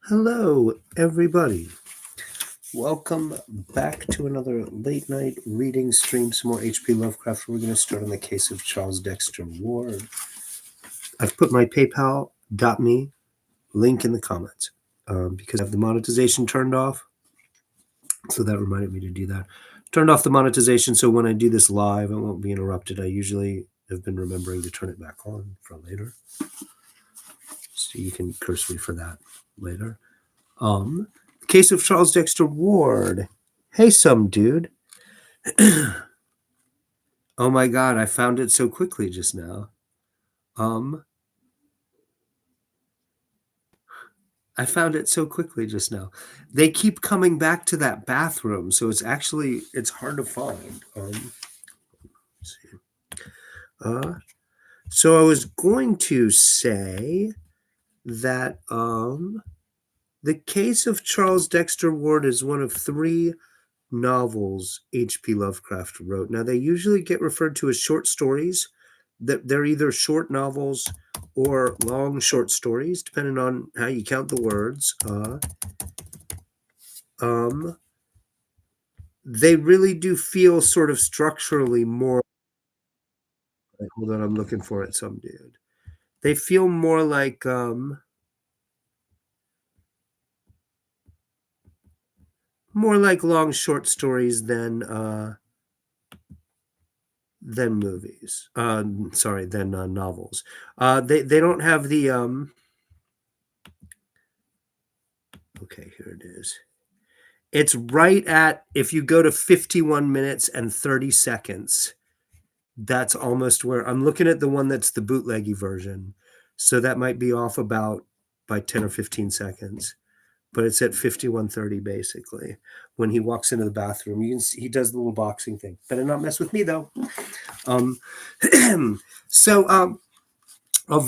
Hello, everybody. Welcome back to another late night reading stream. Some more H.P. Lovecraft. We're going to start on the case of Charles Dexter Ward. I've put my PayPal.me link in the comments because I have the monetization turned off. So that reminded me to do that. Turned off the monetization so when I do this live, it won't be interrupted. I usually have been remembering to turn it back on for later. So you can curse me for that later. Case of Charles Dexter Ward. Hey, some dude. Oh my god, I found it so quickly just now. I found it so quickly just now. They keep coming back to that bathroom, so it's hard to find. Let's see. So I was going to say that the case of Charles Dexter Ward is one of 3 novels H.P. Lovecraft wrote. Now, they usually get referred to as short stories. They're either short novels or long short stories, depending on how you count the words. They really do feel sort of structurally more. Hold on, I'm looking for it, some dude. They feel more like long short stories than movies. Than novels. They don't have the okay, here it is. It's right at, if you go to 51 minutes and 30 seconds, that's almost where I'm looking at the one that's the bootleggy version. So that might be off about by 10 or 15 seconds. But it's at 51:30 basically. When he walks into the bathroom, you can see he does the little boxing thing. Better not mess with me though. Of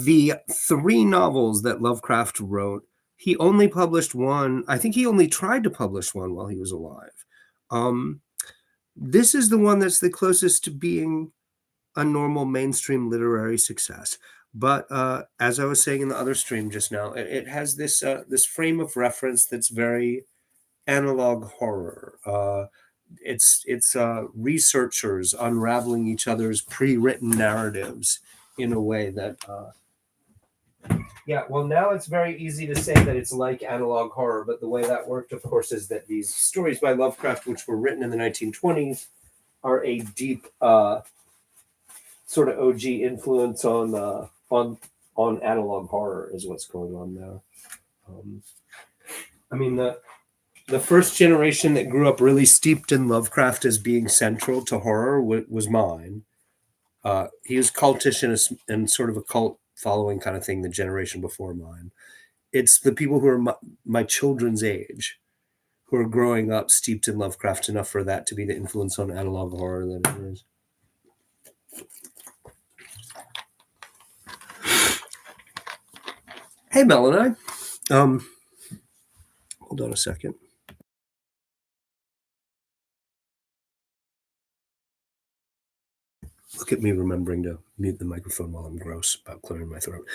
the 3 novels that Lovecraft wrote, he only published one. I think he only tried to publish one while he was alive. This is the one that's the closest to being a normal mainstream literary success. But as I was saying in the other stream just now, it has this frame of reference that's very analog horror. It's researchers unraveling each other's pre-written narratives in a way that well, now it's very easy to say that it's like analog horror, but the way that worked, of course, is that these stories by Lovecraft, which were written in the 1920s, are a deep sort of OG influence on analog horror, is what's going on now. I mean, the first generation that grew up really steeped in Lovecraft as being central to horror was mine. He was cultish and sort of a cult following kind of thing the generation before mine. It's the people who are my children's age who are growing up steeped in Lovecraft enough for that to be the influence on analog horror that it is. Hey, Melanie. Hold on a second. Look at me remembering to mute the microphone while I'm gross about clearing my throat.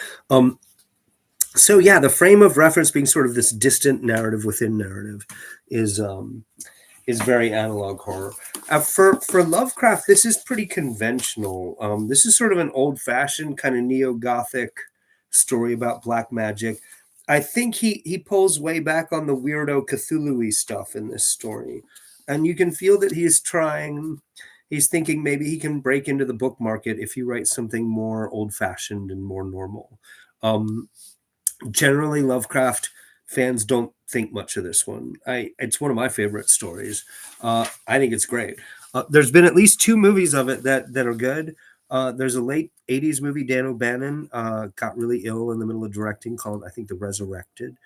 So yeah, the frame of reference being sort of this distant narrative within narrative is very analog horror. For Lovecraft, this is pretty conventional. This is sort of an old-fashioned kind of neo-Gothic story about black magic. I think he pulls way back on the weirdo Cthulhu-y stuff in this story. And you can feel that he's thinking maybe he can break into the book market if he writes something more old-fashioned and more normal. Generally, Lovecraft fans don't think much of this one. It's one of my favorite stories. I think it's great. There's been at least 2 movies of it that are good. There's a late 80s movie Dan O'Bannon got really ill in the middle of directing called, I think, The Resurrected.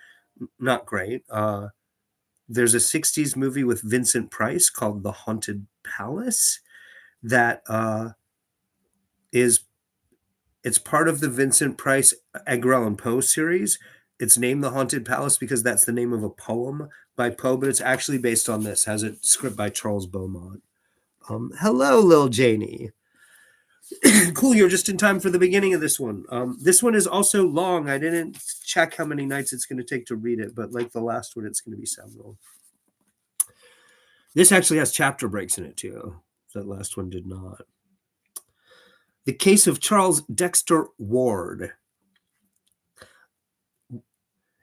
Not great. There's a 60s movie with Vincent Price called The Haunted Palace that it's part of the Vincent Price Edgar Allan Poe series. It's named The Haunted Palace because that's the name of a poem by Poe, but it's actually based on this. Has a script by Charles Beaumont. Hello, Lil Janie. Cool, you're just in time for the beginning of this one. This one is also long. I didn't check how many nights it's going to take to read it, but like the last one, it's going to be several. This actually has chapter breaks in it too. That last one did not. The case of Charles Dexter Ward.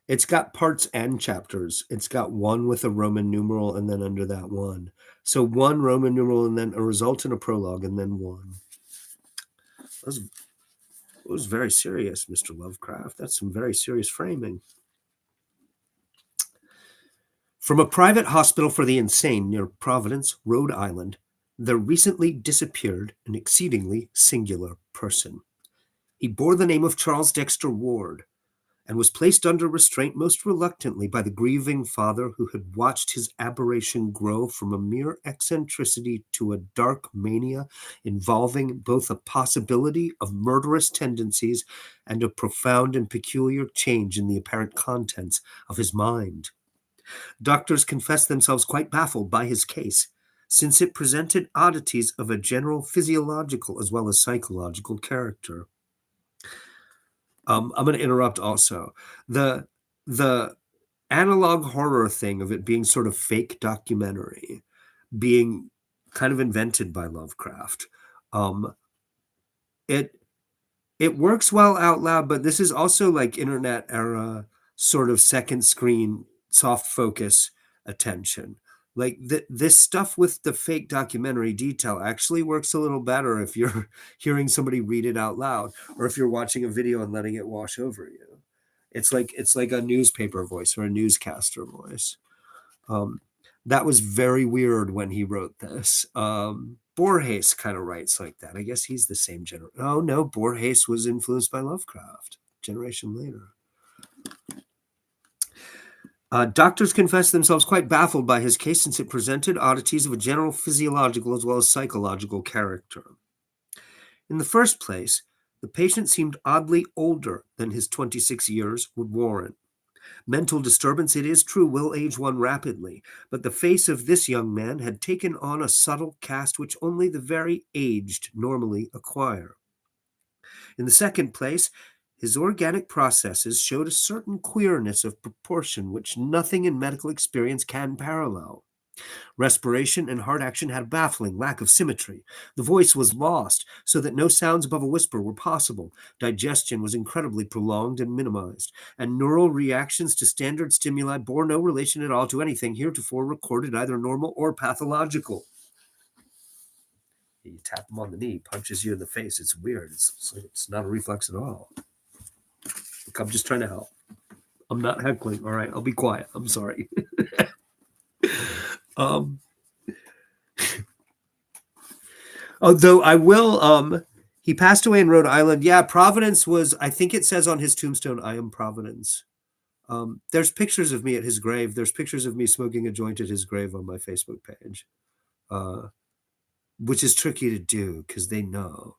It's got parts and chapters. It's got one with a Roman numeral and then under that one. So one Roman numeral and then a result and a prologue and then one. It was very serious, Mr. Lovecraft. That's some very serious framing. From a private hospital for the insane near Providence, Rhode Island, there recently disappeared an exceedingly singular person. He bore the name of Charles Dexter Ward, and was placed under restraint most reluctantly by the grieving father who had watched his aberration grow from a mere eccentricity to a dark mania involving both a possibility of murderous tendencies and a profound and peculiar change in the apparent contents of his mind. Doctors confessed themselves quite baffled by his case, since it presented oddities of a general physiological as well as psychological character. I'm going to interrupt also. The analog horror thing of it being sort of fake documentary, being kind of invented by Lovecraft. It works well out loud, but this is also like internet era sort of second screen soft focus attention. Like this stuff with the fake documentary detail actually works a little better if you're hearing somebody read it out loud, or if you're watching a video and letting it wash over you. It's like a newspaper voice or a newscaster voice. That was very weird when he wrote this. Borges kind of writes like that. I guess he's the same generation. Oh no, Borges was influenced by Lovecraft generation later. Doctors confessed themselves quite baffled by his case, since it presented oddities of a general physiological as well as psychological character. In the first place, the patient seemed oddly older than his 26 years would warrant. Mental disturbance, it is true, will age one rapidly, but the face of this young man had taken on a subtle cast which only the very aged normally acquire. In the second place, his organic processes showed a certain queerness of proportion which nothing in medical experience can parallel. Respiration and heart action had a baffling lack of symmetry. The voice was lost, so that no sounds above a whisper were possible. Digestion was incredibly prolonged and minimized, and neural reactions to standard stimuli bore no relation at all to anything heretofore recorded, either normal or pathological. You tap him on the knee, punches you in the face. It's weird. It's not a reflex at all. Look, I'm just trying to help. I'm not heckling. All right, I'll be quiet. I'm sorry. Although I will, he passed away in Rhode Island. Yeah, Providence was, I think it says on his tombstone, I am Providence. There's pictures of me at his grave. There's pictures of me smoking a joint at his grave on my Facebook page, which is tricky to do because they know.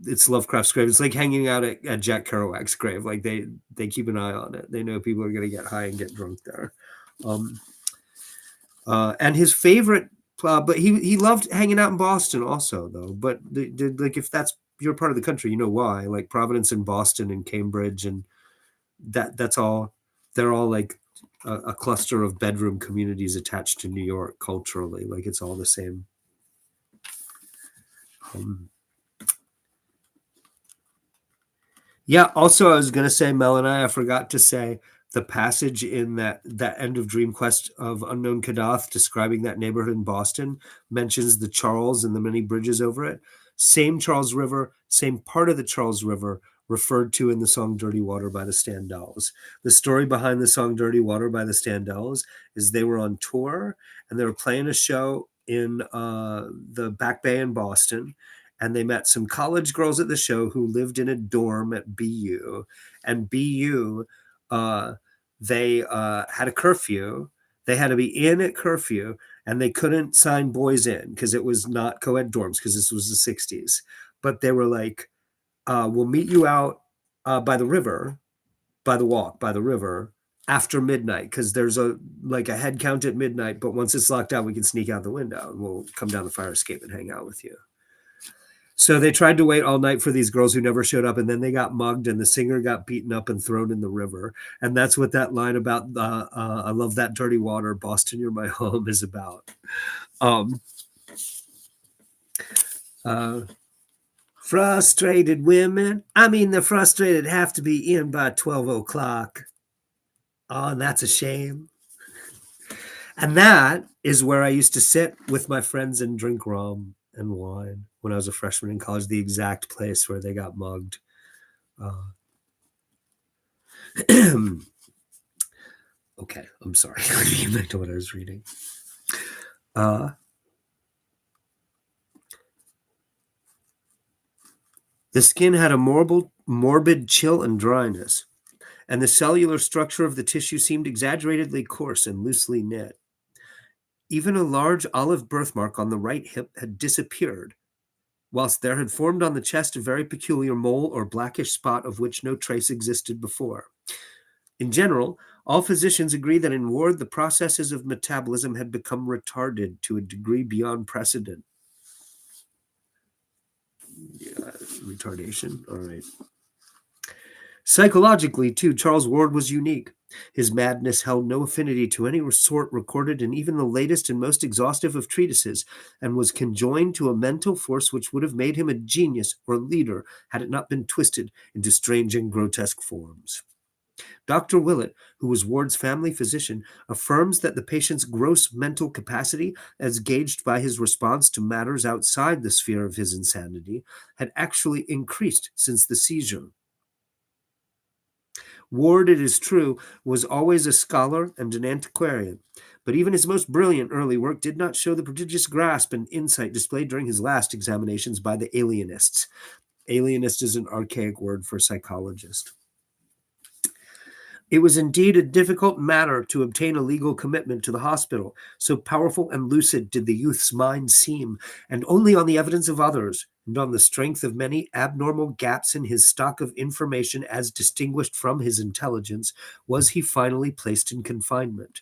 It's Lovecraft's grave. It's like hanging out at Jack Kerouac's grave. Like they keep an eye on it. They know people are going to get high and get drunk there. And his favorite, but he loved hanging out in Boston also, though. But like if that's your part of the country, you know why. Like Providence and Boston and Cambridge, and that's all. They're all like a cluster of bedroom communities attached to New York culturally. Like it's all the same. Yeah, also I was going to say, Mel and I forgot to say the passage in that end of Dream Quest of Unknown Kadath describing that neighborhood in Boston mentions the Charles and the many bridges over it. Same Charles River, same part of the Charles River referred to in the song Dirty Water by the Standells. The story behind the song Dirty Water by the Standells is they were on tour and they were playing a show in the Back Bay in Boston. And they met some college girls at the show who lived in a dorm at BU. And BU, they had a curfew. They had to be in at curfew, and they couldn't sign boys in because it was not co-ed dorms because this was the 60s. But they were like, we'll meet you out by the river, by the walk, by the river, after midnight, because there's a head count at midnight. But once it's locked out, we can sneak out the window, and we'll come down the fire escape and hang out with you. So they tried to wait all night for these girls who never showed up, and then they got mugged, and the singer got beaten up and thrown in the river. And that's what that line about "I love that dirty water, Boston, you're my home" is about. Um, Frustrated women. I mean, the frustrated have to be in by 12 o'clock. Oh, and that's a shame. And that is where I used to sit with my friends and drink rum and wine when I was a freshman in college, the exact place where they got mugged. Okay, I'm sorry. Let me get back to what I was reading. The skin had a morbid chill and dryness, and the cellular structure of the tissue seemed exaggeratedly coarse and loosely knit. Even a large olive birthmark on the right hip had disappeared, whilst there had formed on the chest a very peculiar mole or blackish spot of which no trace existed before. In general, all physicians agree that in Ward the processes of metabolism had become retarded to a degree beyond precedent. Retardation, all right. Psychologically, too, Charles Ward was unique. His madness held no affinity to any sort recorded in even the latest and most exhaustive of treatises, and was conjoined to a mental force which would have made him a genius or leader had it not been twisted into strange and grotesque forms. Dr. Willett, who was Ward's family physician, affirms that the patient's gross mental capacity, as gauged by his response to matters outside the sphere of his insanity, had actually increased since the seizure. Ward, it is true, was always a scholar and an antiquarian, but even his most brilliant early work did not show the prodigious grasp and insight displayed during his last examinations by the alienists. Alienist is an archaic word for psychologist. It was indeed a difficult matter to obtain a legal commitment to the hospital, so powerful and lucid did the youth's mind seem, and only on the evidence of others, and on the strength of many abnormal gaps in his stock of information as distinguished from his intelligence, was he finally placed in confinement.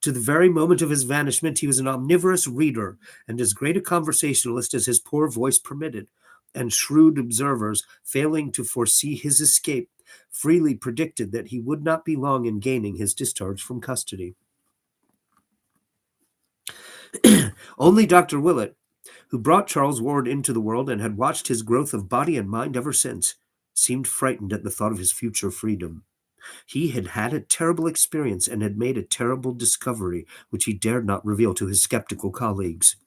To the very moment of his vanishment, he was an omnivorous reader, and as great a conversationalist as his poor voice permitted, and shrewd observers, failing to foresee his escape, freely predicted that he would not be long in gaining his discharge from custody. Only Dr. Willett, who brought Charles Ward into the world and had watched his growth of body and mind ever since, seemed frightened at the thought of his future freedom. He had had a terrible experience and had made a terrible discovery, which he dared not reveal to his skeptical colleagues.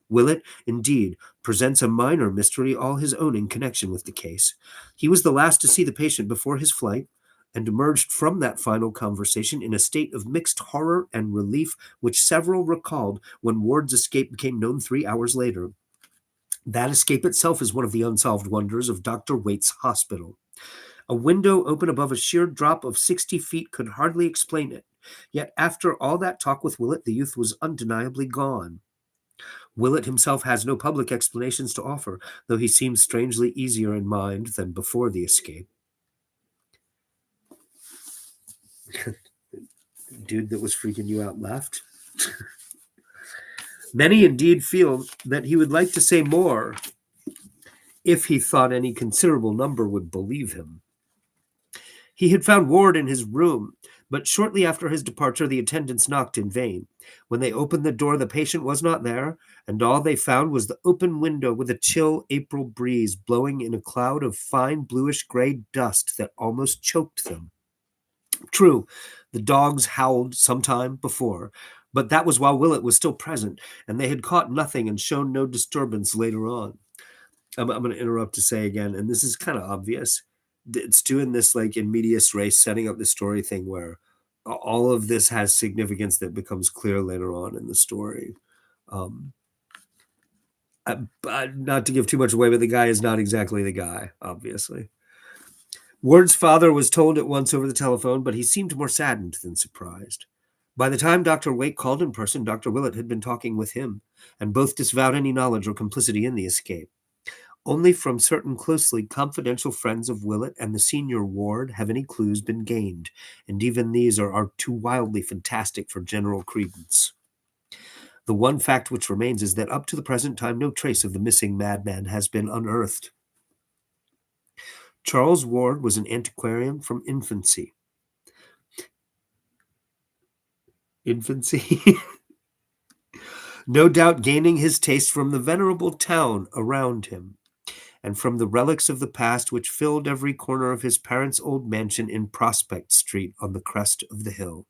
Willett, indeed, presents a minor mystery all his own in connection with the case. He was the last to see the patient before his flight, and emerged from that final conversation in a state of mixed horror and relief, which several recalled when Ward's escape became known 3 hours later. That escape itself is one of the unsolved wonders of Dr. Waite's hospital. A window open above a sheer drop of 60 feet could hardly explain it. Yet after all that talk with Willett, the youth was undeniably gone. Willett himself has no public explanations to offer, though he seems strangely easier in mind than before the escape. Dude that was freaking you out left. Many indeed feel that he would like to say more if he thought any considerable number would believe him. He had found Ward in his room, but shortly after his departure, the attendants knocked in vain. When they opened the door, the patient was not there, and all they found was the open window with a chill April breeze blowing in a cloud of fine bluish-gray dust that almost choked them. True, the dogs howled some time before, but that was while Willett was still present, and they had caught nothing and shown no disturbance later on. I'm going to interrupt to say again, and this is kind of obvious. It's doing this like in medias res, setting up the story thing where all of this has significance that becomes clear later on in the story. Not to give too much away, but the guy is not exactly the guy, obviously. Ward's father was told at once over the telephone, but he seemed more saddened than surprised. By the time Dr. Waite called in person, Dr. Willett had been talking with him, and both disavowed any knowledge or complicity in the escape. Only from certain closely confidential friends of Willett and the senior Ward have any clues been gained, and even these are too wildly fantastic for general credence. The one fact which remains is that up to the present time, no trace of the missing madman has been unearthed. Charles Ward was an antiquarian from infancy. No doubt gaining his taste from the venerable town around him, and from the relics of the past which filled every corner of his parents' old mansion in Prospect Street on the crest of the hill.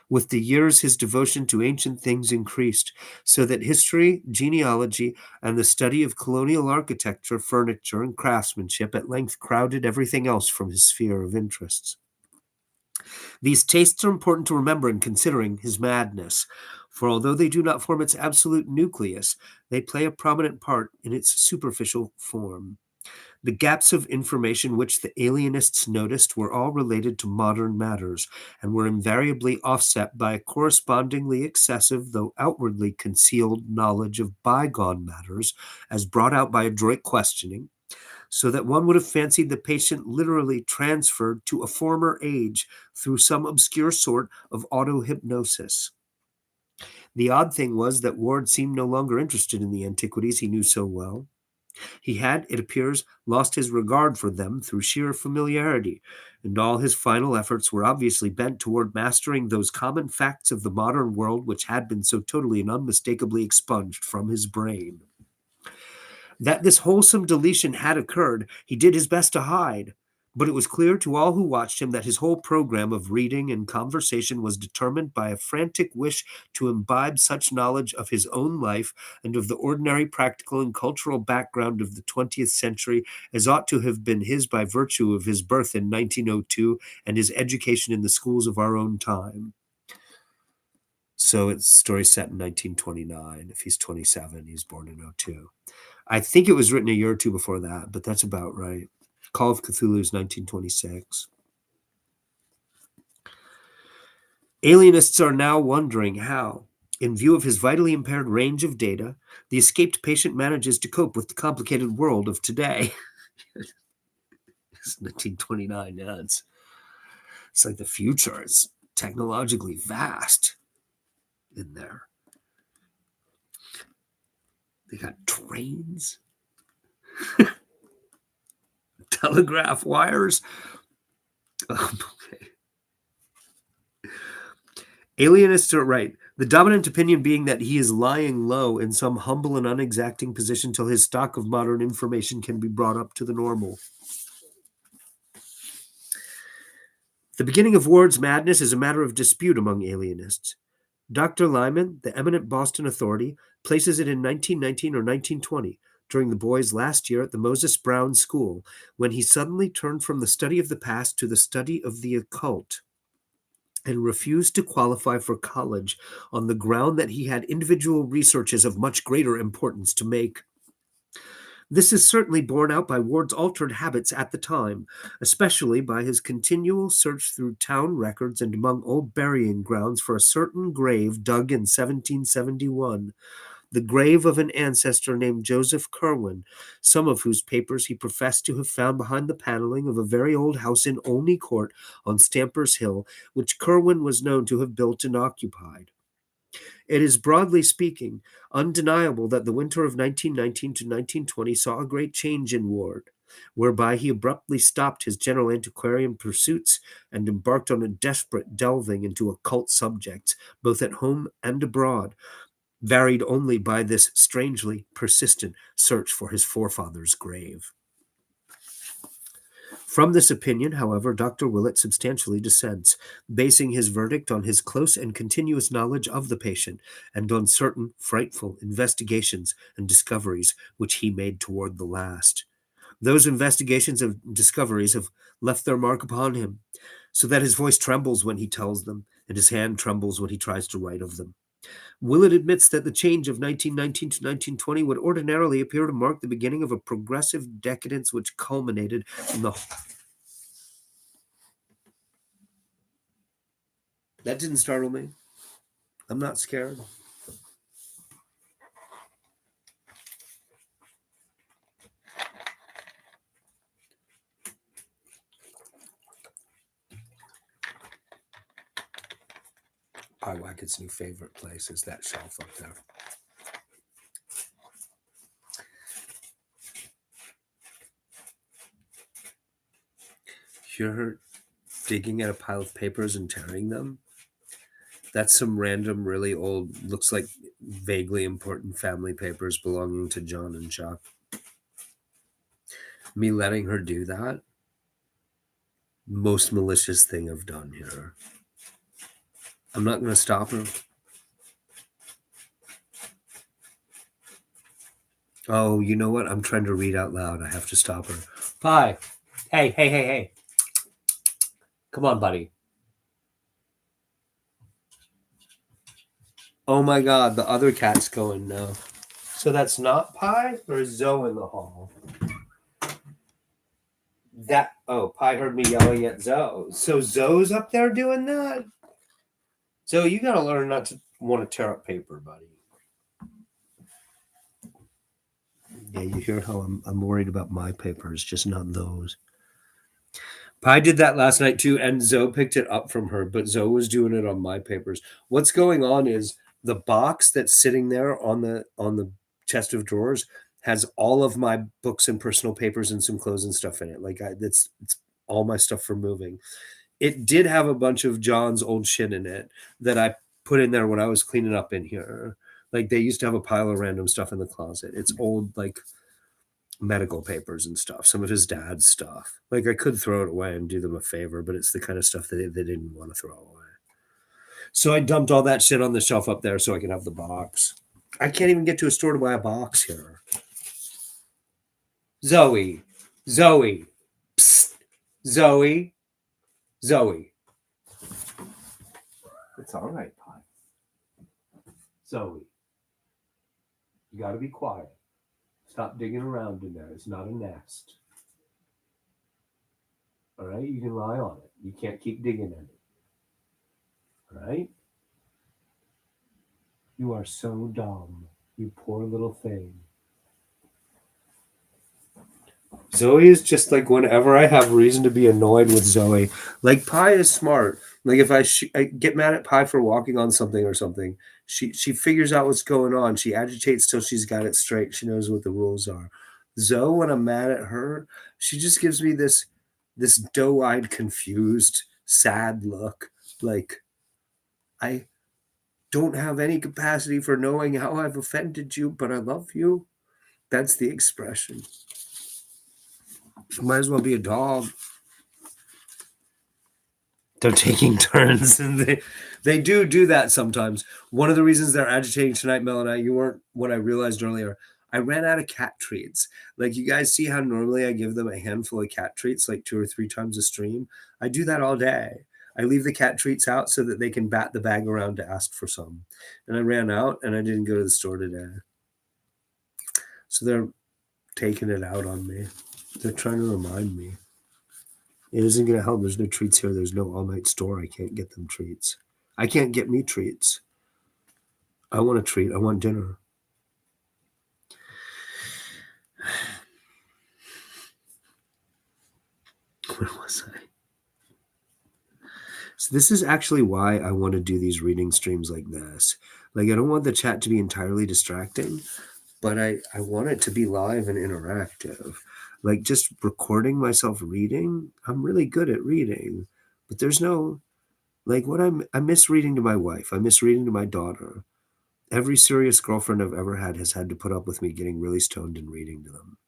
With the years, his devotion to ancient things increased, so that history, genealogy, and the study of colonial architecture, furniture, and craftsmanship at length crowded everything else from his sphere of interests. These tastes are important to remember in considering his madness, for although they do not form its absolute nucleus, they play a prominent part in its superficial form. The gaps of information which the alienists noticed were all related to modern matters, and were invariably offset by a correspondingly excessive, though outwardly concealed, knowledge of bygone matters, as brought out by adroit questioning, so that one would have fancied the patient literally transferred to a former age through some obscure sort of auto-hypnosis. The odd thing was that Ward seemed no longer interested in the antiquities he knew so well. He had, it appears, lost his regard for them through sheer familiarity, and all his final efforts were obviously bent toward mastering those common facts of the modern world which had been so totally and unmistakably expunged from his brain. That this wholesome deletion had occurred, he did his best to hide, but it was clear to all who watched him that his whole program of reading and conversation was determined by a frantic wish to imbibe such knowledge of his own life and of the ordinary practical and cultural background of the 20th century as ought to have been his by virtue of his birth in 1902 and his education in the schools of our own time. So it's a story set in 1929. If he's 27, he's born in 02. I think it was written a year or two before that, but that's about right. Call of Cthulhu is 1926. Alienists are now wondering how, in view of his vitally impaired range of data, the escaped patient manages to cope with the complicated world of today. It's 1929. Yeah, it's like the future. It's technologically vast in there. They got trains, telegraph wires. Okay. Alienists are right. The dominant opinion being that he is lying low in some humble and unexacting position till his stock of modern information can be brought up to the normal. The beginning of Ward's madness is a matter of dispute among alienists. Dr. Lyman, the eminent Boston authority, places it in 1919 or 1920, during the boy's last year at the Moses Brown School, when he suddenly turned from the study of the past to the study of the occult, and refused to qualify for college on the ground that he had individual researches of much greater importance to make. This is certainly borne out by Ward's altered habits at the time, especially by his continual search through town records and among old burying grounds for a certain grave dug in 1771, the grave of an ancestor named Joseph Curwen, some of whose papers he professed to have found behind the paneling of a very old house in Olney Court on Stamper's Hill, which Curwen was known to have built and occupied. It is, broadly speaking, undeniable that the winter of 1919 to 1920 saw a great change in Ward, whereby he abruptly stopped his general antiquarian pursuits and embarked on a desperate delving into occult subjects, both at home and abroad, varied only by this strangely persistent search for his forefather's grave. From this opinion, however, Dr. Willett substantially dissents, basing his verdict on his close and continuous knowledge of the patient and on certain frightful investigations and discoveries which he made toward the last. Those investigations and discoveries have left their mark upon him, so that his voice trembles when he tells them, and his hand trembles when he tries to write of them. Willett admits that the change of 1919 to 1920 would ordinarily appear to mark the beginning of a progressive decadence which culminated in the... That didn't startle me. I'm not scared. I Pie Wackett's new favorite place is that shelf up there. Hear her digging at a pile of papers and tearing them? That's some random, really old, looks like vaguely important family papers belonging to John and Chuck. Me letting her do that? Most malicious thing I've done here. I'm not going to stop her. Oh, you know what? I'm trying to read out loud. I have to stop her. Pie. Hey. Come on, buddy. Oh my God, the other cat's going now. So that's not Pie, or is Zoe in the hall? Pie heard me yelling at Zoe. So Zoe's up there doing that? Zoe, you gotta learn not to want to tear up paper, buddy. Yeah, you hear how I'm worried about my papers, just not those. Pie did that last night too, and Zoe picked it up from her, but Zoe was doing it on my papers. What's going on is the box that's sitting there on the chest of drawers has all of my books and personal papers and some clothes and stuff in it. Like it's all my stuff for moving. It did have a bunch of John's old shit in it that I put in there when I was cleaning up in here. Like they used to have a pile of random stuff in the closet. It's old, like medical papers and stuff, some of his dad's stuff. Like I could throw it away and do them a favor, but it's the kind of stuff that they didn't want to throw away. So I dumped all that shit on the shelf up there so I can have the box. I can't even get to a store to buy a box here. Zoe. Psst. Zoe. It's all right, Pie. Zoe. You got to be quiet. Stop digging around in there. It's not a nest. All right? You can lie on it. You can't keep digging in it. All right? You are so dumb. You poor little thing. Zoe is just like whenever I have reason to be annoyed with Zoe, like Pie is smart. Like if I get mad at Pie for walking on something or something, she figures out what's going on. She agitates till she's got it straight. She knows what the rules are. Zoe, when I'm mad at her, she just gives me this doe-eyed, confused, sad look. Like I don't have any capacity for knowing how I've offended you, but I love you. That's the expression. She might as well be a dog. They're taking turns, and they do that sometimes. One of the reasons they're agitating tonight, Mel and I, you weren't what I realized earlier. I ran out of cat treats. Like you guys see how normally I give them a handful of cat treats like 2 or 3 times a stream. I do that all day. I leave the cat treats out so that they can bat the bag around to ask for some. And I ran out and I didn't go to the store today. So they're taking it out on me. They're trying to remind me. It isn't going to help. There's no treats here. There's no all-night store. I can't get them treats. I can't get me treats. I want a treat. I want dinner. Where was I? So this is actually why I want to do these reading streams like this. Like I don't want the chat to be entirely distracting, but I want it to be live and interactive. Like just recording myself reading, I'm really good at reading, but there's no, like what I miss reading to my wife. I miss reading to my daughter. Every serious girlfriend I've ever had has had to put up with me getting really stoned and reading to them.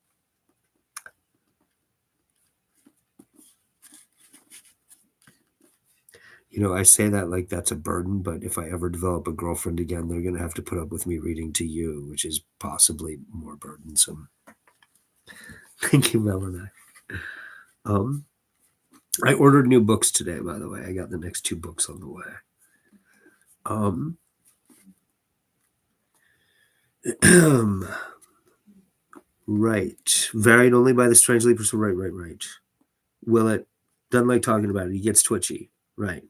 You know, I say that like that's a burden, but if I ever develop a girlfriend again, they're going to have to put up with me reading to you, which is possibly more burdensome. Thank you, Melanie. I ordered new books today, by the way. I got the next 2 books on the way. Right. Varied only by the strangely pursued. Right. Will it? Doesn't like talking about it. He gets twitchy. Right.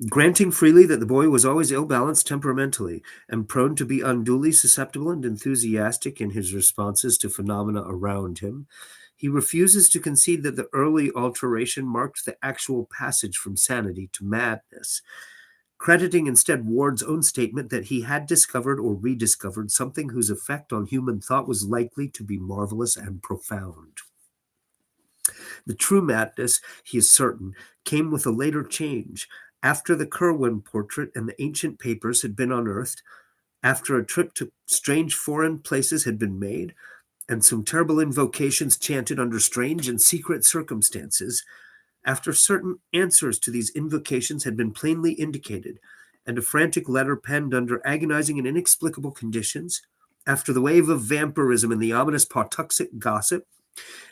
Granting freely that the boy was always ill-balanced temperamentally and prone to be unduly susceptible and enthusiastic in his responses to phenomena around him, he refuses to concede that the early alteration marked the actual passage from sanity to madness. crediting instead Ward's own statement that he had discovered or rediscovered something whose effect on human thought was likely to be marvelous and profound. The true madness, he is certain, came with a later change. After the Curwen portrait and the ancient papers had been unearthed, after a trip to strange foreign places had been made, and some terrible invocations chanted under strange and secret circumstances, after certain answers to these invocations had been plainly indicated, and a frantic letter penned under agonizing and inexplicable conditions, after the wave of vampirism and the ominous Pawtuxet gossip,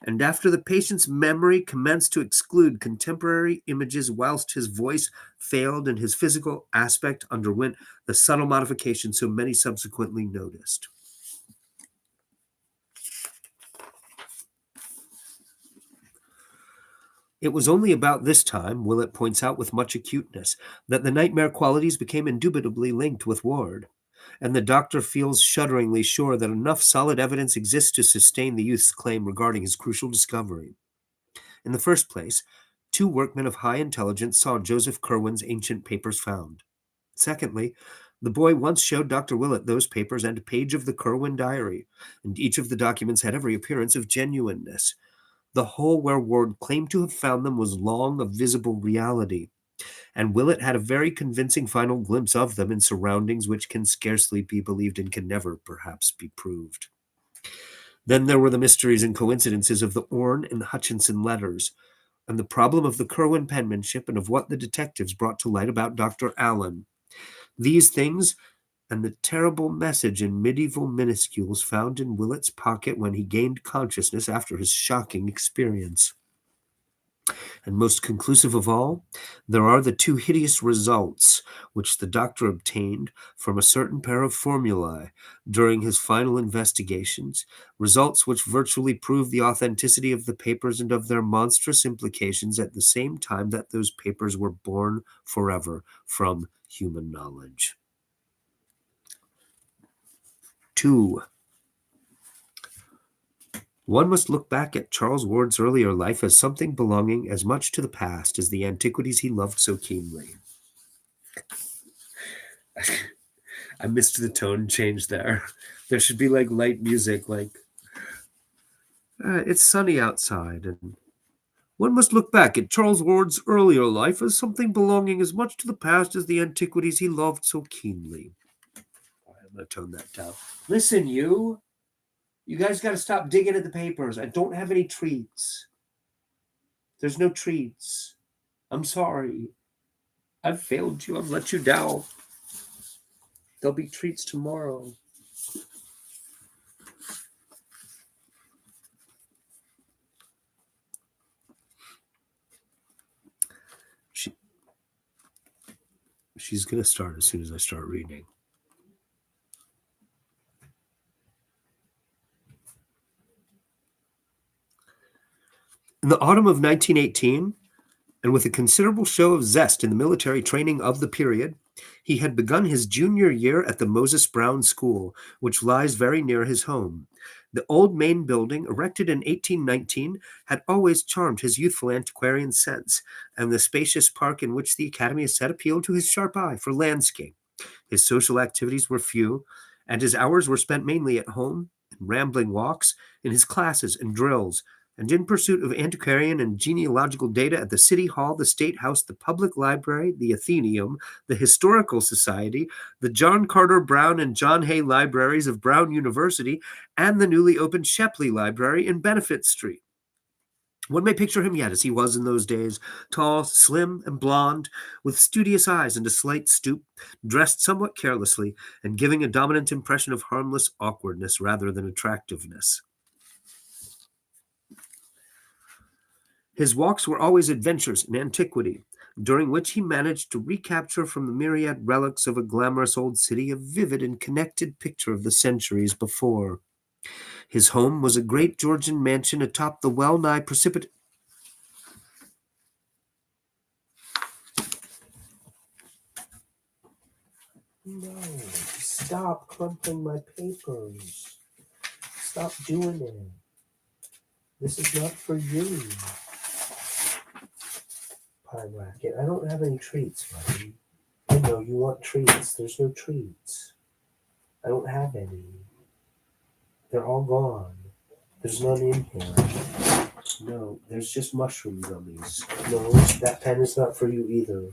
and after the patient's memory commenced to exclude contemporary images whilst his voice failed and his physical aspect underwent the subtle modification so many subsequently noticed. It was only about this time, Willett points out with much acuteness, that the nightmare qualities became indubitably linked with Ward, and the doctor feels shudderingly sure that enough solid evidence exists to sustain the youth's claim regarding his crucial discovery. In the first place, 2 workmen of high intelligence saw Joseph Curwen's ancient papers found. Secondly, the boy once showed Dr. Willett those papers and a page of the Curwen diary, and each of the documents had every appearance of genuineness. The hole where Ward claimed to have found them was long a visible reality, and Willett had a very convincing final glimpse of them in surroundings which can scarcely be believed and can never, perhaps, be proved. Then there were the mysteries and coincidences of the Orne and Hutchinson letters, and the problem of the Curwen penmanship and of what the detectives brought to light about Dr. Allen. These things, and the terrible message in medieval minuscules found in Willett's pocket when he gained consciousness after his shocking experience. And most conclusive of all, there are the 2 hideous results which the doctor obtained from a certain pair of formulae during his final investigations, results which virtually prove the authenticity of the papers and of their monstrous implications at the same time that those papers were born forever from human knowledge. 2. One must look back at Charles Ward's earlier life as something belonging as much to the past as the antiquities he loved so keenly. I missed the tone change there. There should be like light music, like, it's sunny outside, and one must look back at Charles Ward's earlier life as something belonging as much to the past as the antiquities he loved so keenly. I'm going to tone that down. Listen, you guys got to stop digging at the papers. I don't have any treats. There's no treats. I'm sorry. I've failed you. I've let you down. There'll be treats tomorrow. She's going to start as soon as I start reading. In the autumn of 1918, and with a considerable show of zest in the military training of the period, he had begun his junior year at the Moses Brown School, which lies very near his home. The old main building, erected in 1819, had always charmed his youthful antiquarian sense, and the spacious park in which the academy is set appealed to his sharp eye for landscape. His social activities were few, and his hours were spent mainly at home, in rambling walks, in his classes and drills, and in pursuit of antiquarian and genealogical data at the City Hall, the State House, the Public Library, the Athenaeum, the Historical Society, the John Carter Brown and John Hay Libraries of Brown University, and the newly opened Shepley Library in Benefit Street. One may picture him yet as he was in those days, tall, slim, and blond, with studious eyes and a slight stoop, dressed somewhat carelessly, and giving a dominant impression of harmless awkwardness rather than attractiveness. His walks were always adventures in antiquity, during which he managed to recapture from the myriad relics of a glamorous old city a vivid and connected picture of the centuries before. His home was a great Georgian mansion atop the well-nigh precipitous... No, stop crumpling my papers. Stop doing it. This is not for you. Pie racket. I don't have any treats, buddy. I know you want treats. There's no treats. I don't have any. They're all gone. There's none in here. No, there's just mushroom gummies. No, that pen is not for you either.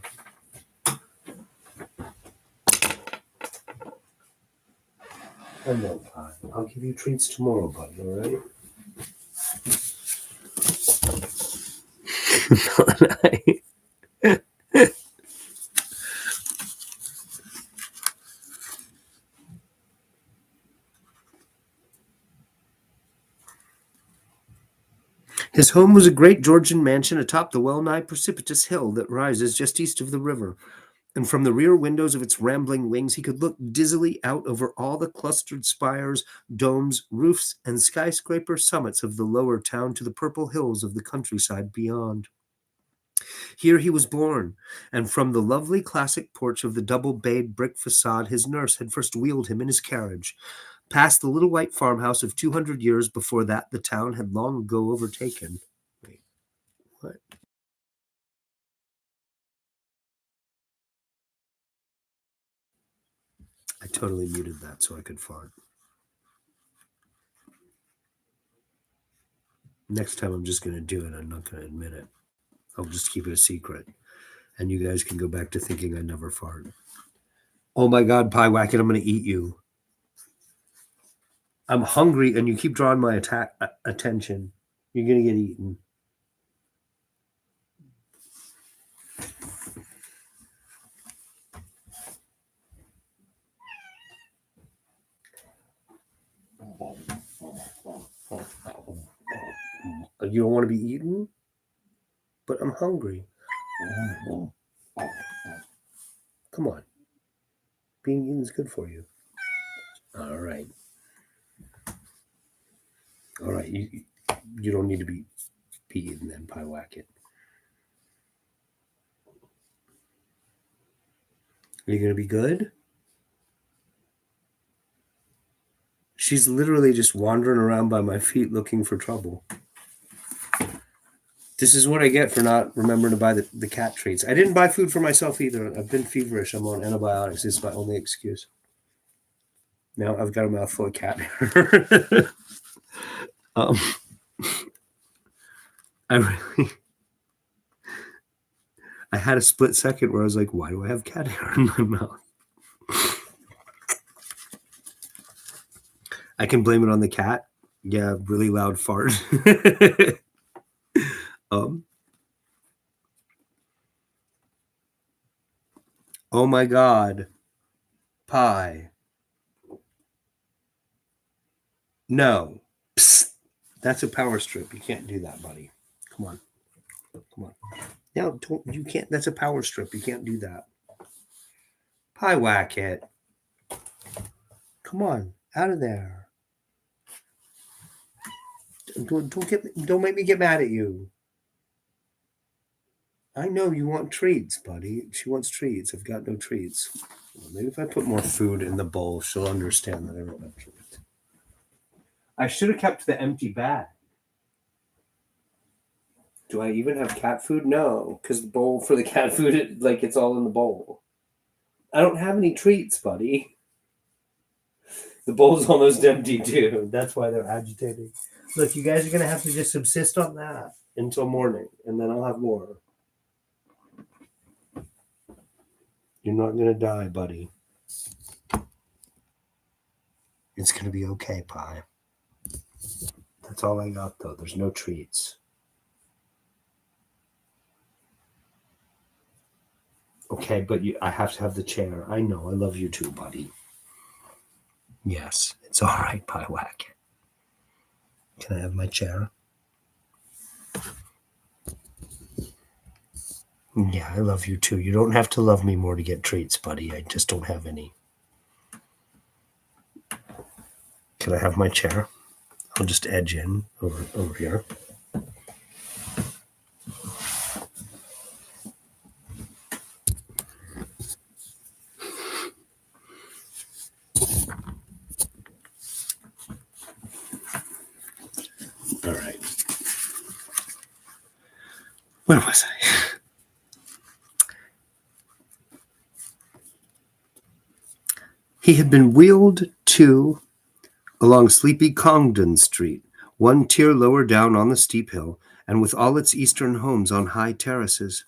I know, Pie. I'll give you treats tomorrow, buddy, all right? His home was a great Georgian mansion atop the well-nigh precipitous hill that rises just east of the river, and from the rear windows of its rambling wings he could look dizzily out over all the clustered spires, domes, roofs, and skyscraper summits of the lower town to the purple hills of the countryside beyond. Here he was born, and from the lovely classic porch of the double-bayed brick facade his nurse had first wheeled him in his carriage, past the little white farmhouse of 200 years before that the town had long ago overtaken. Wait, what? I totally muted that so I could fart. Next time I'm just going to do it. I'm not going to admit it. I'll just keep it a secret. And you guys can go back to thinking I never fart. Oh my God, Pie Wacket, I'm going to eat you. I'm hungry and you keep drawing my attention. You're going to get eaten. You don't want to be eaten? But I'm hungry. Come on. Being eaten is good for you. All right. All right. You don't need to be eaten then, Pie Wacket. Are you going to be good? She's literally just wandering around by my feet looking for trouble. This is what I get for not remembering to buy the cat treats. I didn't buy food for myself either. I've been feverish. I'm on antibiotics. It's my only excuse. Now I've got a mouthful of cat hair. I had a split second where I was like, why do I have cat hair in my mouth? I can blame it on the cat. Yeah, really loud fart. Oh my God. Pie. No. Psst. That's a power strip. You can't do that, buddy. Come on. Come on. No, you can't. That's a power strip. You can't do that. Pie Wacket. Come on. Out of there. Don't make me get mad at you. I know you want treats, buddy. She wants treats. I've got no treats. Well, maybe if I put more food in the bowl, she'll understand that I don't have treats. I should have kept the empty bag. Do I even have cat food? No, because the bowl for the cat food, it's all in the bowl. I don't have any treats, buddy. The bowl's almost empty too. That's why they're agitating. Look, you guys are going to have to just subsist on that until morning, and then I'll have more. You're not going to die, buddy. It's going to be okay, Pie. That's all I got, though. There's no treats. Okay, but I have to have the chair. I know. I love you too, buddy. Yes, it's all right, Pie Wacket. Can I have my chair? Yeah, I love you too. You don't have to love me more to get treats, buddy. I just don't have any. Can I have my chair? I'll just edge in over here. All right. Where was I? He had been wheeled to along sleepy Congdon Street, one tier lower down on the steep hill, and with all its eastern homes on high terraces.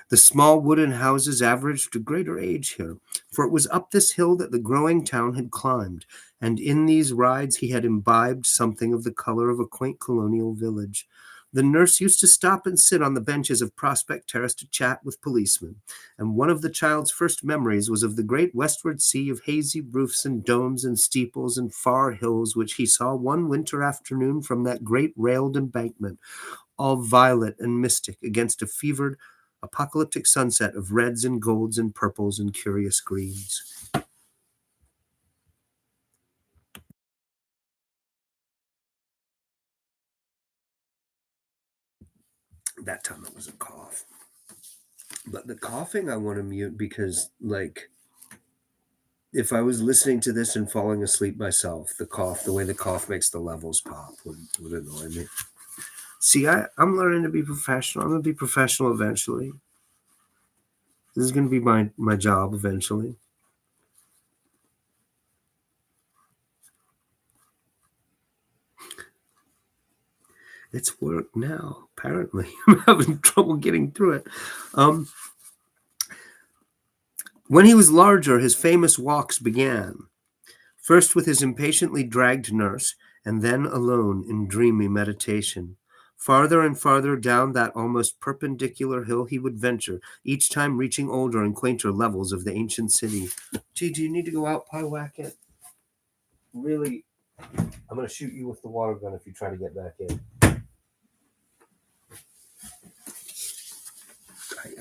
The small wooden houses averaged a greater age here, for it was up this hill that the growing town had climbed, and in these rides he had imbibed something of the color of a quaint colonial village. The nurse used to stop and sit on the benches of Prospect Terrace to chat with policemen, and one of the child's first memories was of the great westward sea of hazy roofs and domes and steeples and far hills which he saw one winter afternoon from that great railed embankment, all violet and mystic against a fevered, apocalyptic sunset of reds and golds and purples and curious greens. That time it was a cough. But the coughing I want to mute because, like, if I was listening to this and falling asleep myself, the way the cough makes the levels pop would annoy me. See, I'm learning to be professional. I'm going to be professional eventually. This is going to be my job eventually. It's work now, apparently. I'm having trouble getting through it. When he was larger, his famous walks began, first with his impatiently dragged nurse, and then alone in dreamy meditation. Farther and farther down that almost perpendicular hill he would venture, each time reaching older and quainter levels of the ancient city. Gee, do you need to go out, Pyewacket? Really, I'm going to shoot you with the water gun if you try to get back in.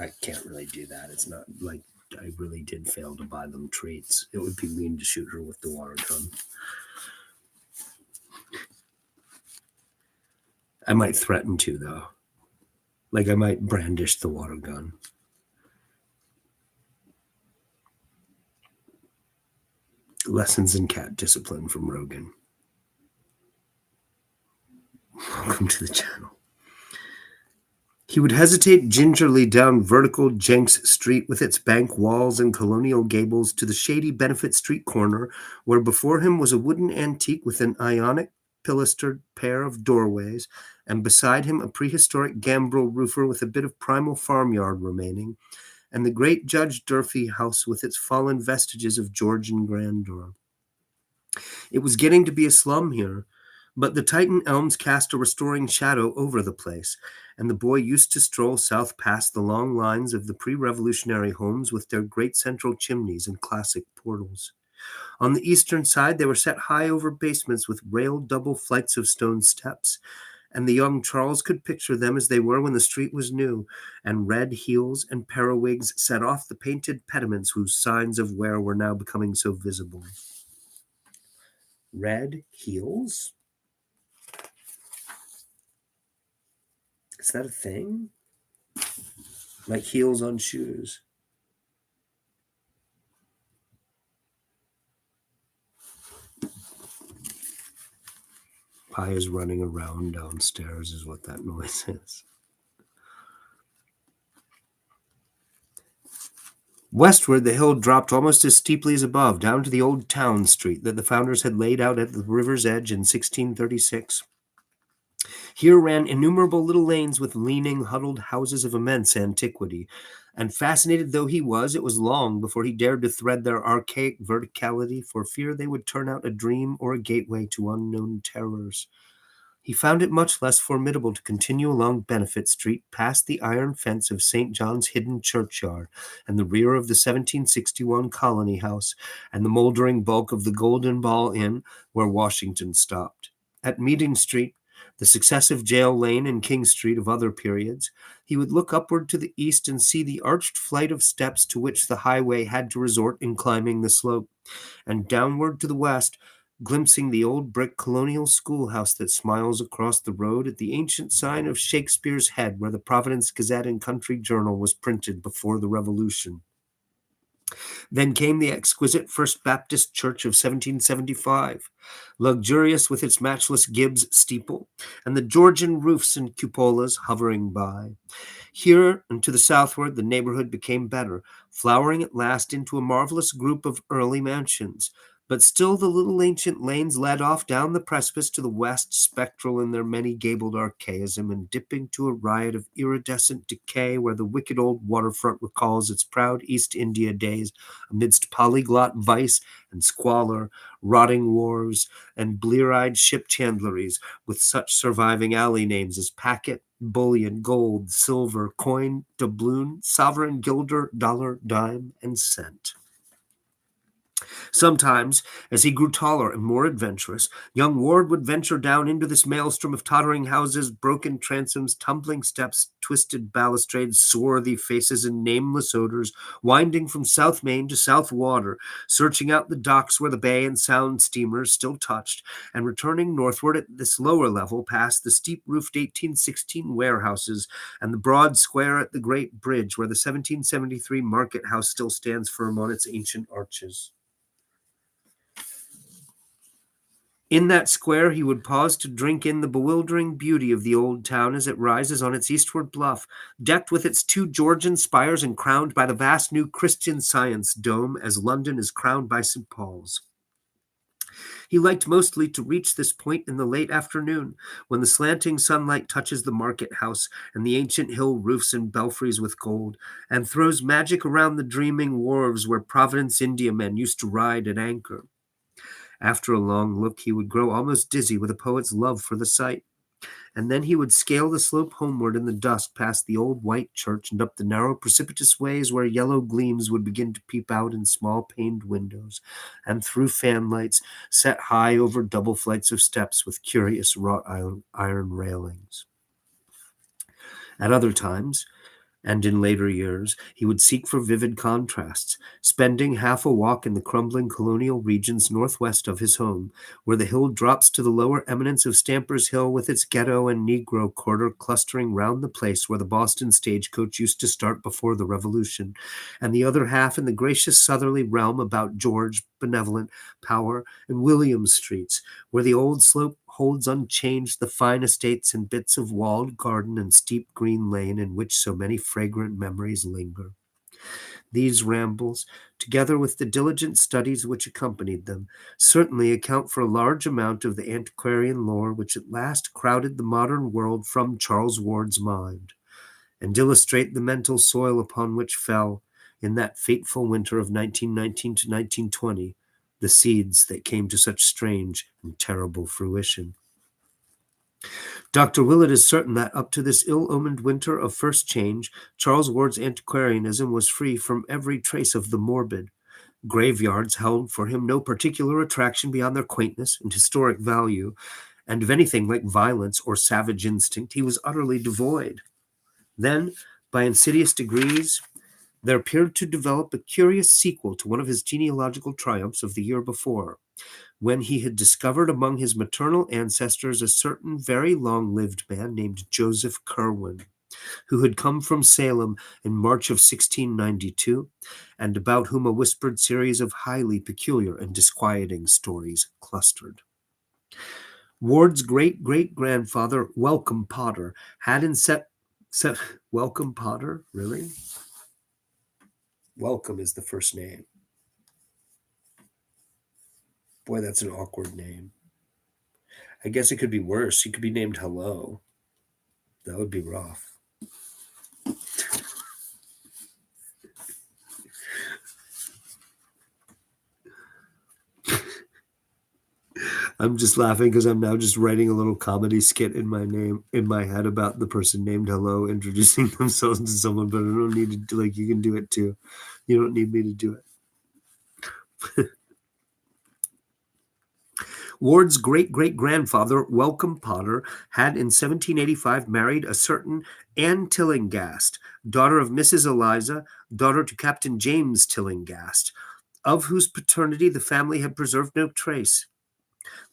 I can't really do that. It's not like I really did fail to buy them treats. It would be mean to shoot her with the water gun. I might threaten to, though. Like, I might brandish the water gun. Lessons in cat discipline from Rogan. Welcome to the channel. He would hesitate gingerly down vertical Jenks Street with its bank walls and colonial gables to the shady Benefit Street corner, where before him was a wooden antique with an Ionic pilastered pair of doorways, and beside him a prehistoric gambrel roofer with a bit of primal farmyard remaining, and the great Judge Durfee house with its fallen vestiges of Georgian grandeur. It was getting to be a slum here, but the Titan elms cast a restoring shadow over the place, and the boy used to stroll south past the long lines of the pre-revolutionary homes with their great central chimneys and classic portals. On the eastern side, they were set high over basements with railed double flights of stone steps, and the young Charles could picture them as they were when the street was new, and red heels and periwigs set off the painted pediments whose signs of wear were now becoming so visible. Red heels? Is that a thing? Like heels on shoes? Pie is running around downstairs is what that noise is. Westward, the hill dropped almost as steeply as above, down to the old town street that the founders had laid out at the river's edge in 1636. Here ran innumerable little lanes with leaning, huddled houses of immense antiquity, and fascinated though he was, it was long before he dared to thread their archaic verticality for fear they would turn out a dream or a gateway to unknown terrors. He found it much less formidable to continue along Benefit Street past the iron fence of St. John's hidden churchyard and the rear of the 1761 Colony House and the moldering bulk of the Golden Ball Inn where Washington stopped. At Meeting Street, the successive Jail Lane and King Street of other periods, he would look upward to the east and see the arched flight of steps to which the highway had to resort in climbing the slope, and downward to the west, glimpsing the old brick colonial schoolhouse that smiles across the road at the ancient sign of Shakespeare's Head where the Providence Gazette and Country Journal was printed before the Revolution. Then came the exquisite First Baptist Church of 1775, luxurious with its matchless Gibbs steeple, and the Georgian roofs and cupolas hovering by. Here and to the southward, the neighborhood became better, flowering at last into a marvelous group of early mansions. But still the little ancient lanes led off down the precipice to the west, spectral in their many gabled archaism, and dipping to a riot of iridescent decay where the wicked old waterfront recalls its proud East India days amidst polyglot vice and squalor, rotting wharves, and blear-eyed ship chandleries, with such surviving alley names as Packet, Bullion, Gold, Silver, Coin, Doubloon, Sovereign, Guilder, Dollar, Dime, and Cent. Sometimes, as he grew taller and more adventurous, young Ward would venture down into this maelstrom of tottering houses, broken transoms, tumbling steps, twisted balustrades, swarthy faces, and nameless odors, winding from South Main to South Water, searching out the docks where the bay and sound steamers still touched, and returning northward at this lower level past the steep-roofed 1816 warehouses and the broad square at the Great Bridge where the 1773 market house still stands firm on its ancient arches. In that square he would pause to drink in the bewildering beauty of the old town as it rises on its eastward bluff, decked with its 2 Georgian spires and crowned by the vast new Christian Science dome as London is crowned by St. Paul's. He liked mostly to reach this point in the late afternoon, when the slanting sunlight touches the market house and the ancient hill roofs and belfries with gold, and throws magic around the dreaming wharves where Providence Indiamen used to ride at anchor. After a long look, he would grow almost dizzy with a poet's love for the sight. And then he would scale the slope homeward in the dusk past the old white church and up the narrow precipitous ways where yellow gleams would begin to peep out in small-paned windows, and through fanlights set high over double flights of steps with curious wrought iron railings. At other times, and in later years, he would seek for vivid contrasts, spending half a walk in the crumbling colonial regions northwest of his home, where the hill drops to the lower eminence of Stamper's Hill with its ghetto and Negro quarter clustering round the place where the Boston stagecoach used to start before the Revolution, and the other half in the gracious southerly realm about George, Benevolent, Power, and William streets, where the old slope holds unchanged the fine estates and bits of walled garden and steep green lane in which so many fragrant memories linger. These rambles, together with the diligent studies which accompanied them, certainly account for a large amount of the antiquarian lore which at last crowded the modern world from Charles Ward's mind, and illustrate the mental soil upon which fell, in that fateful winter of 1919 to 1920, the seeds that came to such strange and terrible fruition. Dr. Willett is certain that up to this ill-omened winter of first change, Charles Ward's antiquarianism was free from every trace of the morbid. Graveyards held for him no particular attraction beyond their quaintness and historic value, and of anything like violence or savage instinct he was utterly devoid. Then, by insidious degrees, there appeared to develop a curious sequel to one of his genealogical triumphs of the year before, when he had discovered among his maternal ancestors a certain very long-lived man named Joseph Curwen, who had come from Salem in March of 1692, and about whom a whispered series of highly peculiar and disquieting stories clustered. Ward's great-great-grandfather, Welcome Potter, had Welcome Potter? Really? Welcome is the first name. Boy, that's an awkward name. I guess it could be worse. He could be named Hello. That would be rough. I'm just laughing because I'm now just writing a little comedy skit in my head about the person named Hello introducing themselves to someone, but I don't need to do, like, you can do it too. You don't need me to do it. Ward's great-great-grandfather, Welcome Potter, had in 1785 married a certain Anne Tillinghast, daughter of Mrs. Eliza, daughter to Captain James Tillinghast, of whose paternity the family had preserved no trace.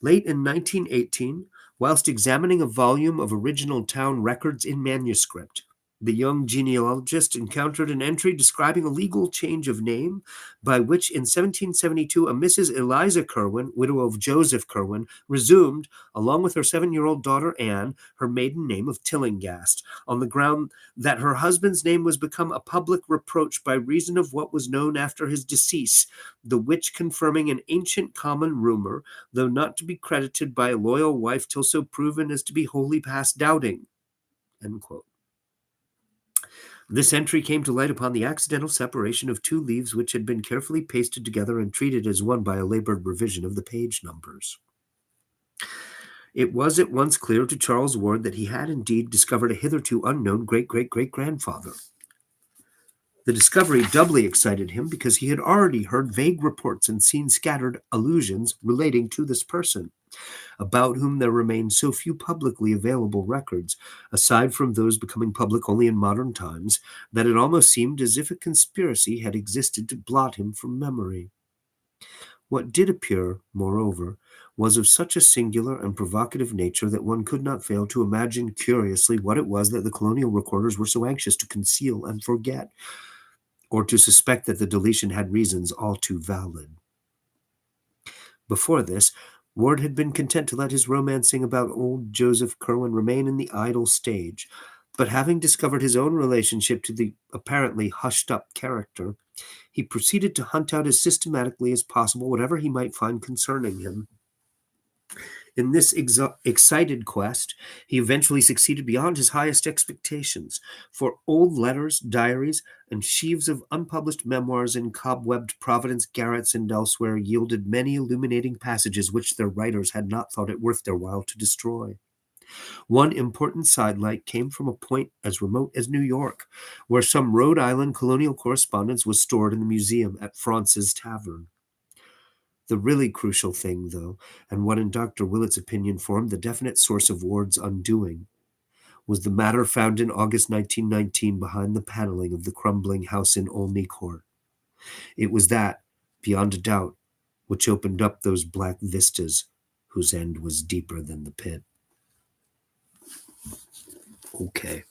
Late in 1918, whilst examining a volume of original town records in manuscript, The young genealogist encountered an entry describing a legal change of name by which in 1772 a Mrs. Eliza Kerwin, widow of Joseph Kerwin, resumed, along with her 7-year-old daughter Anne, her maiden name of Tillinghast, on the ground that her husband's name was become a public reproach by reason of what was known after his decease, the which confirming an ancient common rumor, though not to be credited by a loyal wife till so proven as to be wholly past doubting. End quote. This entry came to light upon the accidental separation of two leaves which had been carefully pasted together and treated as one by a labored revision of the page numbers. It was at once clear to Charles Ward that he had indeed discovered a hitherto unknown great-great-great-grandfather. The discovery doubly excited him because he had already heard vague reports and seen scattered allusions relating to this person, about whom there remained so few publicly available records, aside from those becoming public only in modern times, that it almost seemed as if a conspiracy had existed to blot him from memory. What did appear, moreover, was of such a singular and provocative nature that one could not fail to imagine curiously what it was that the colonial recorders were so anxious to conceal and forget, or to suspect that the deletion had reasons all too valid. Before this, Ward had been content to let his romancing about old Joseph Kerwin remain in the idle stage, but having discovered his own relationship to the apparently hushed-up character, he proceeded to hunt out as systematically as possible whatever he might find concerning him. In this excited quest, he eventually succeeded beyond his highest expectations, for old letters, diaries, and sheaves of unpublished memoirs in cobwebbed Providence garrets and elsewhere yielded many illuminating passages which their writers had not thought it worth their while to destroy. One important sidelight came from a point as remote as New York, where some Rhode Island colonial correspondence was stored in the museum at Fraunce's Tavern. The really crucial thing, though, and what in Dr. Willett's opinion formed the definite source of Ward's undoing, was the matter found in August 1919 behind the paneling of the crumbling house in Olney Court. It was that, beyond a doubt, which opened up those black vistas whose end was deeper than the pit. Okay.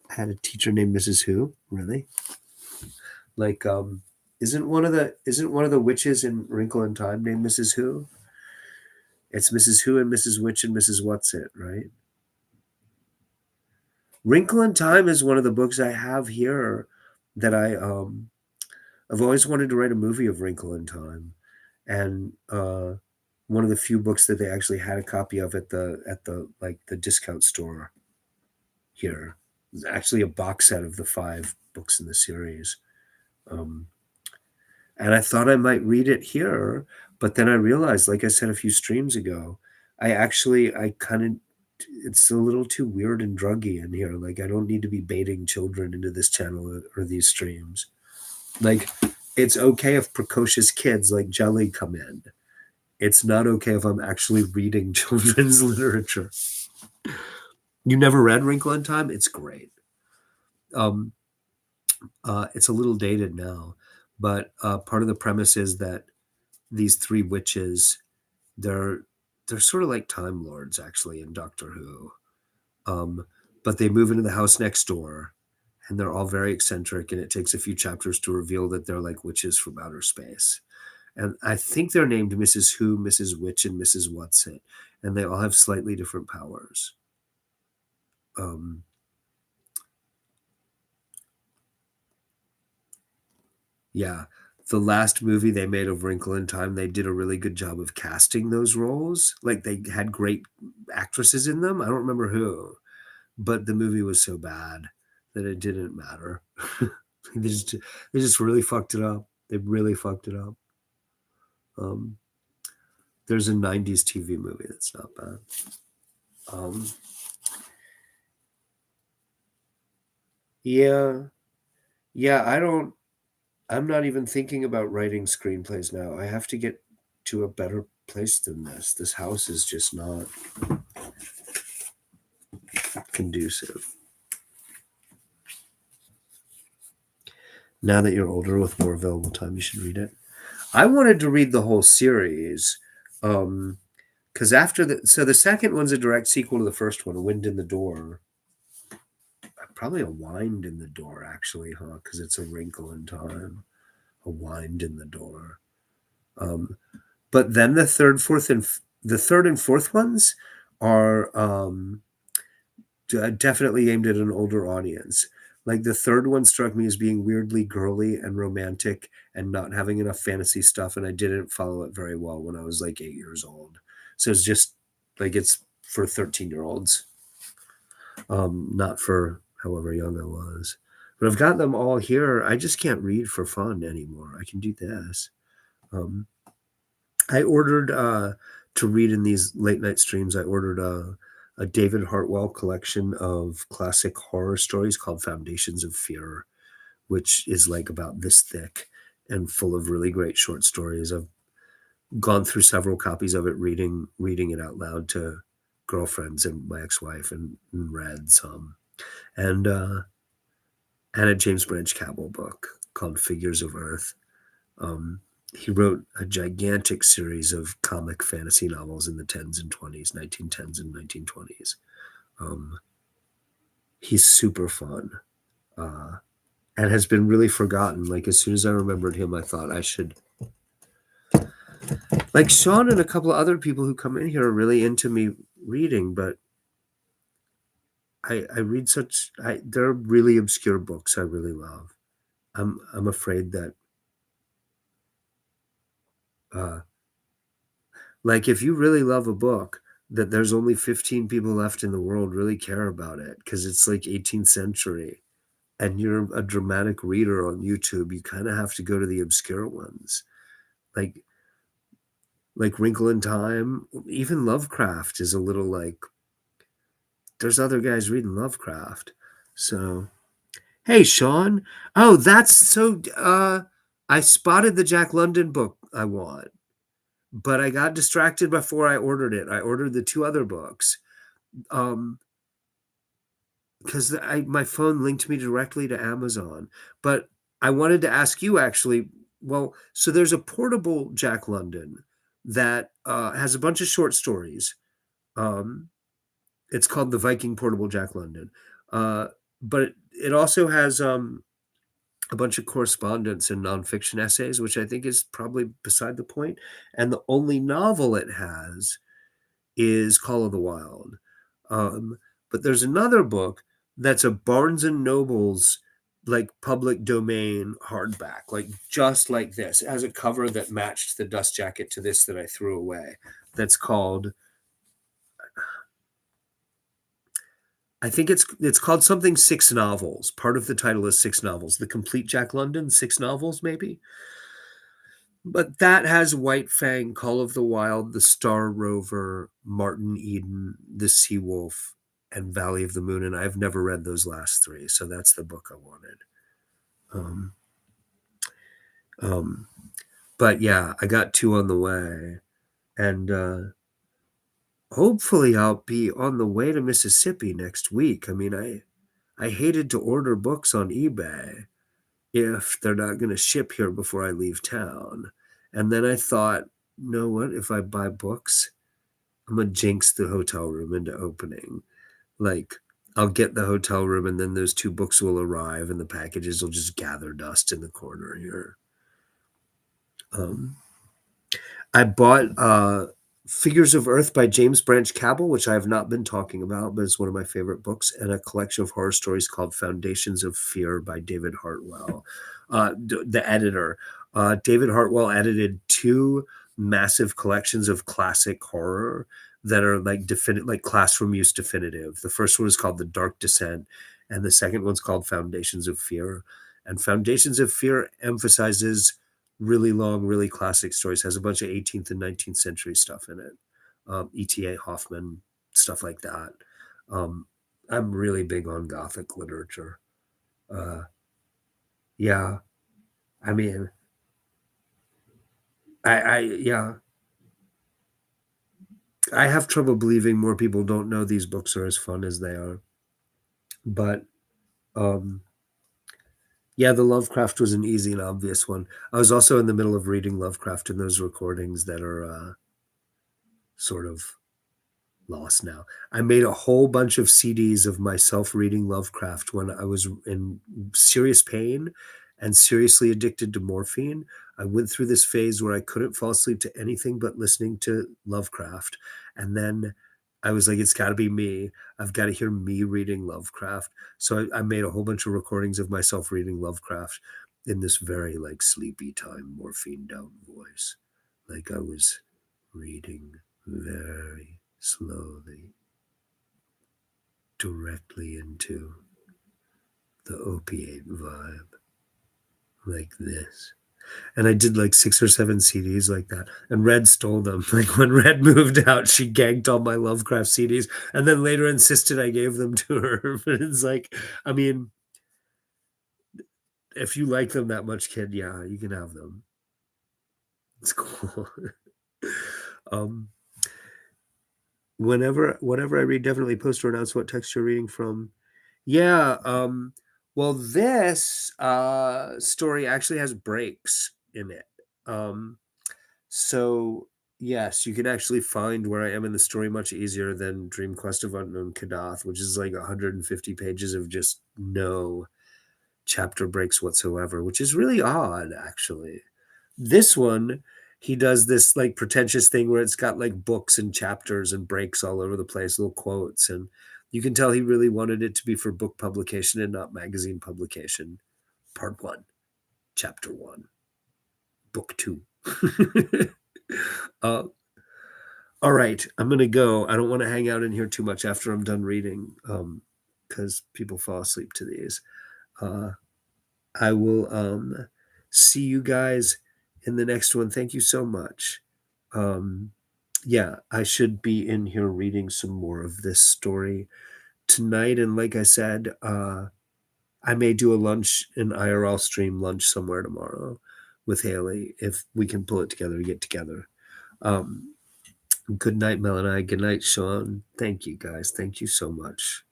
I had a teacher named Mrs. Who, really? Like, isn't one of the witches in Wrinkle in Time named Mrs. Who? It's Mrs. Who and Mrs. Witch and Mrs. What's It, right? Wrinkle in Time is one of the books I have here that I've always wanted to write a movie of Wrinkle in Time, and one of the few books that they actually had a copy of at the discount store here. It's actually a box set of the 5 books in the series. And I thought I might read it here, but then I realized, like I said a few streams ago, it's a little too weird and druggy in here. Like, I don't need to be baiting children into this channel or these streams. Like, it's okay if precocious kids like Jelly come in. It's not okay if I'm actually reading children's literature. You never read Wrinkle in Time? It's great. It's a little dated now, but part of the premise is that these 3 witches, they're sort of like Time Lords, actually, in Doctor Who. But they move into the house next door, and they're all very eccentric, and it takes a few chapters to reveal that they're like witches from outer space. And I think they're named Mrs. Who, Mrs. Witch, and Mrs. What's It, and they all have slightly different powers. Yeah, the last movie they made of Wrinkle in Time, they did a really good job of casting those roles. Like, they had great actresses in them. I don't remember who, but the movie was so bad that it didn't matter. they just really fucked it up. They really fucked it up. There's a 90s TV movie that's not bad. Yeah, I'm not even thinking about writing screenplays now. I have to get to a better place than this. This house is just not conducive. Now that you're older with more available time, you should read it. I wanted to read the whole series, because the second one's a direct sequel to the first one, Wind in the Door. I probably a wind in the door, actually, huh? Because it's a wrinkle in time. A wind in the door. But then the third, the third and fourth ones are definitely aimed at an older audience. Like the third one struck me as being weirdly girly and romantic and not having enough fantasy stuff, and I didn't follow it very well when I was like 8 years old. So it's just like it's for 13-year-olds, not for however young I was. But I've got them all here. I just can't read for fun anymore. I can do this. I ordered to read in these late night streams. I ordered a David Hartwell collection of classic horror stories called Foundations of Fear, which is like about this thick and full of really great short stories. I've gone through several copies of it, reading it out loud to girlfriends and my ex-wife, and read some. And a James Branch Cabell book called Figures of Earth. He wrote a gigantic series of comic fantasy novels in the 10s and 20s, 1910s and 1920s. He's super fun and has been really forgotten. Like, as soon as I remembered him, I thought I should. Like, Sean and a couple of other people who come in here are really into me reading, but I read they're really obscure books I really love. I'm afraid that like if you really love a book, that there's only 15 people left in the world really care about it because it's like 18th century and you're a dramatic reader on YouTube, you kind of have to go to the obscure ones. Like Wrinkle in Time, even Lovecraft is a little like, there's other guys reading Lovecraft. So, hey, Sean. Oh, that's so, I spotted the Jack London book I want, but I got distracted before I ordered it. I ordered the two other books. Because my phone linked me directly to Amazon. But I wanted to ask you actually, well, so there's a portable Jack London that has a bunch of short stories. It's called the Viking Portable Jack London. But it also has a bunch of correspondence and nonfiction essays, which I think is probably beside the point. And the only novel it has is Call of the Wild. But there's another book that's a Barnes and Noble's like public domain hardback, like just like this. It has a cover that matched the dust jacket to this that I threw away. That's called, I think it's called something Six Novels. Part of the title is Six Novels. The Complete Jack London, Six Novels, maybe. But that has White Fang, Call of the Wild, The Star Rover, Martin Eden, The Sea Wolf, and Valley of the Moon, and I've never read those last three, so that's the book I wanted. But yeah, I got two on the way, and hopefully I'll be on the way to Mississippi next week. I mean, I hated to order books on eBay if they're not going to ship here before I leave town. And then I thought, you know what, if I buy books, I'm going to jinx the hotel room into opening. Like, I'll get the hotel room and then those two books will arrive and the packages will just gather dust in the corner here. I bought Figures of Earth by James Branch Cabell, which I have not been talking about, but it's one of my favorite books, and a collection of horror stories called Foundations of Fear by David Hartwell. The editor, David Hartwell, edited two massive collections of classic horror that are like like classroom use definitive. The first one is called The Dark Descent, and the second one's called Foundations of Fear. And Foundations of Fear emphasizes really long, really classic stories, has a bunch of 18th and 19th century stuff in it. E.T.A. Hoffman, stuff like that. I'm really big on Gothic literature. Yeah, I mean, yeah. I have trouble believing more people don't know these books are as fun as they are. But yeah, the Lovecraft was an easy and obvious one. I was also in the middle of reading Lovecraft in those recordings that are sort of lost now. I made a whole bunch of CDs of myself reading Lovecraft when I was in serious pain and seriously addicted to morphine. I went through this phase where I couldn't fall asleep to anything but listening to Lovecraft. And then I was like, it's got to be me. I've got to hear me reading Lovecraft. So I made a whole bunch of recordings of myself reading Lovecraft in this very like sleepy time, morphine down voice. Like I was reading very slowly directly into the opiate vibe like this. And I did like 6 or 7 CDs like that. And Red stole them. Like when Red moved out, she ganked all my Lovecraft CDs and then later insisted I gave them to her. But it's like, I mean, if you like them that much, kid, yeah, you can have them. It's cool. Whenever I read, definitely post or announce what text you're reading from. Yeah. Well, this story actually has breaks in it. So yes, you can actually find where I am in the story much easier than Dream Quest of Unknown Kadath, which is like 150 pages of just no chapter breaks whatsoever, which is really odd, actually. This one, he does this like pretentious thing where it's got like books and chapters and breaks all over the place, little quotes, and you can tell he really wanted it to be for book publication and not magazine publication. Part 1, Chapter 1, Book 2. All right, I'm gonna go. I don't want to hang out in here too much after I'm done reading, because people fall asleep to these. I will see you guys in the next one. Thank you so much. Yeah, I should be in here reading some more of this story tonight. And like I said, I may do an IRL stream lunch somewhere tomorrow with Haley if we can pull it together to get together. Good night, Melanie. Good night, Sean. Thank you, guys. Thank you so much.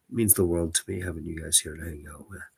It means the world to me having you guys here to hang out with.